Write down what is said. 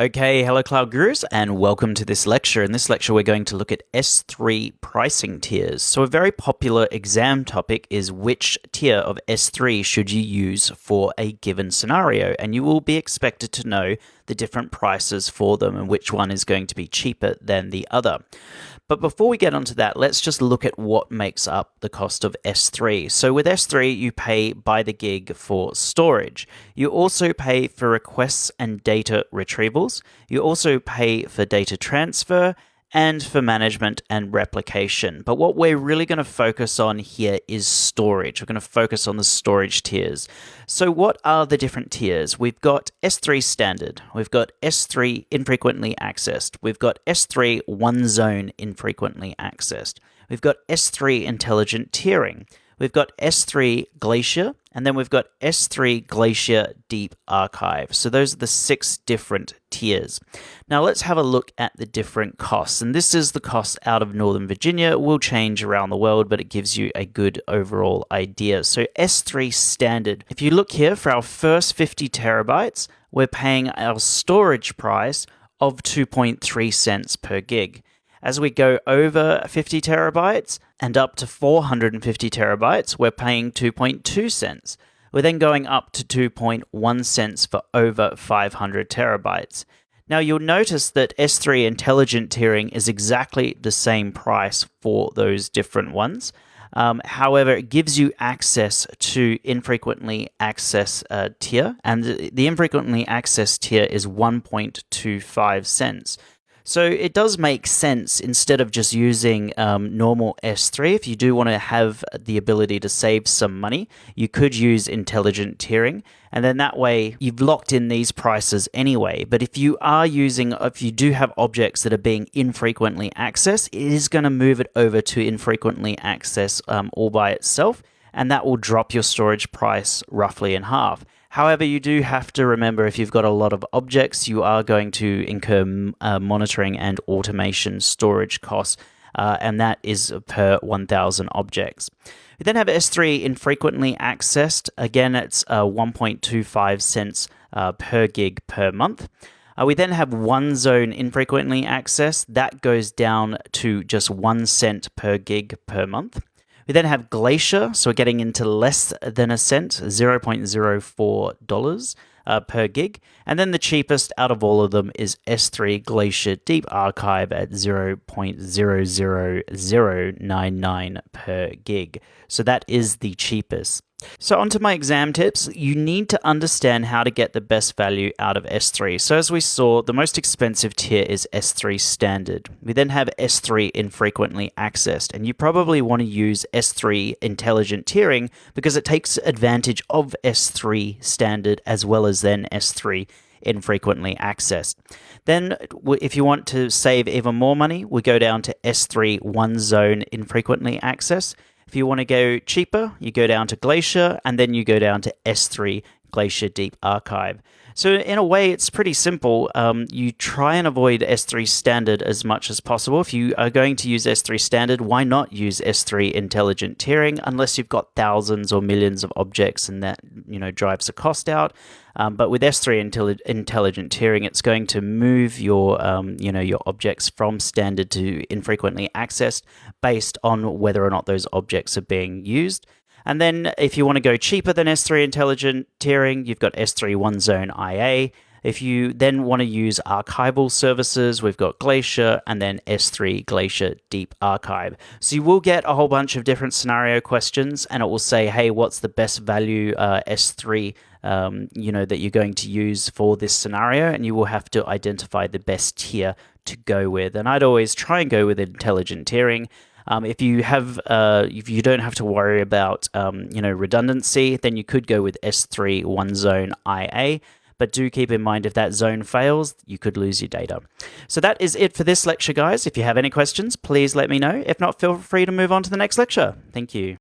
Okay, hello Cloud Gurus and welcome to this lecture. In this lecture we're going to look at S3 pricing tiers. So a very popular exam topic is which tier of S3 should you use for a given scenario, and you will be expected to know the different prices for them and which one is going to be cheaper than the other. But before we get onto that, let's just look at what makes up the cost of S3. So with S3, you pay by the gig for storage. You also pay for requests and data retrievals. You also pay for data transfer and for management and replication. But what we're really going to focus on here is storage. We're going to focus on the storage tiers. So what are the different tiers? We've got S3 standard. We've got S3 infrequently accessed. We've got S3 one zone infrequently accessed. We've got S3 intelligent tiering. We've got S3 Glacier, and then we've got S3 Glacier Deep Archive. So those are the 6 different tiers. Now let's have a look at the different costs. And this is the cost out of Northern Virginia. It will change around the world, but it gives you a good overall idea. So S3 standard. If you look here for our first 50 terabytes, we're paying our storage price of 2.3 cents per gig. As we go over 50 terabytes and up to 450 terabytes, we're paying 2.2 cents. We're then going up to 2.1 cents for over 500 terabytes. Now you'll notice that S3 intelligent tiering is exactly the same price for those different ones. However, it gives you access to infrequently accessed tier, and the infrequently accessed tier is 1.25 cents. So it does make sense, instead of just using normal S3, if you do want to have the ability to save some money, you could use intelligent tiering, and then that way you've locked in these prices anyway. But if you do have objects that are being infrequently accessed, it is going to move it over to infrequently accessed all by itself, and that will drop your storage price roughly in half. However, you do have to remember, if you've got a lot of objects, you are going to incur monitoring and automation storage costs, and that is per 1,000 objects. We then have S3 infrequently accessed. Again, it's 1.25 cents per gig per month. We then have one zone infrequently accessed. That goes down to just 1 cent per gig per month. We then have Glacier, so we're getting into less than a cent, $0.04 per gig. And then the cheapest out of all of them is S3 Glacier Deep Archive at $0.00099 per gig. So that is the cheapest. So onto my exam tips. You need to understand how to get the best value out of S3. So as we saw, the most expensive tier is S3 standard. We then have S3 infrequently accessed, and you probably want to use S3 intelligent tiering because it takes advantage of S3 standard as well as then S3 infrequently accessed. Then if you want to save even more money, we go down to S3 one zone infrequently accessed. If you want to go cheaper, you go down to Glacier, and then you go down to S3 Glacier Deep Archive. So in a way, it's pretty simple. You try and avoid S3 standard as much as possible. If you are going to use S3 standard, why not use S3 intelligent tiering, unless you've got thousands or millions of objects, and that drives the cost out. But with S3 intelligent tiering, it's going to move your your objects from standard to infrequently accessed based on whether or not those objects are being used. And then if you want to go cheaper than S3 intelligent tiering, you've got S3 one zone IA. If you then want to use archival services, we've got Glacier, and then S3 Glacier Deep Archive. So you will get a whole bunch of different scenario questions, and it will say, hey, what's the best value S3 that you're going to use for this scenario, and you will have to identify the best tier to go with. And I'd always try and go with intelligent tiering. If you don't have to worry about redundancy, then you could go with S3 one zone IA. But do keep in mind, if that zone fails, you could lose your data. So that is it for this lecture, guys. If you have any questions, please let me know. If not, feel free to move on to the next lecture. Thank you.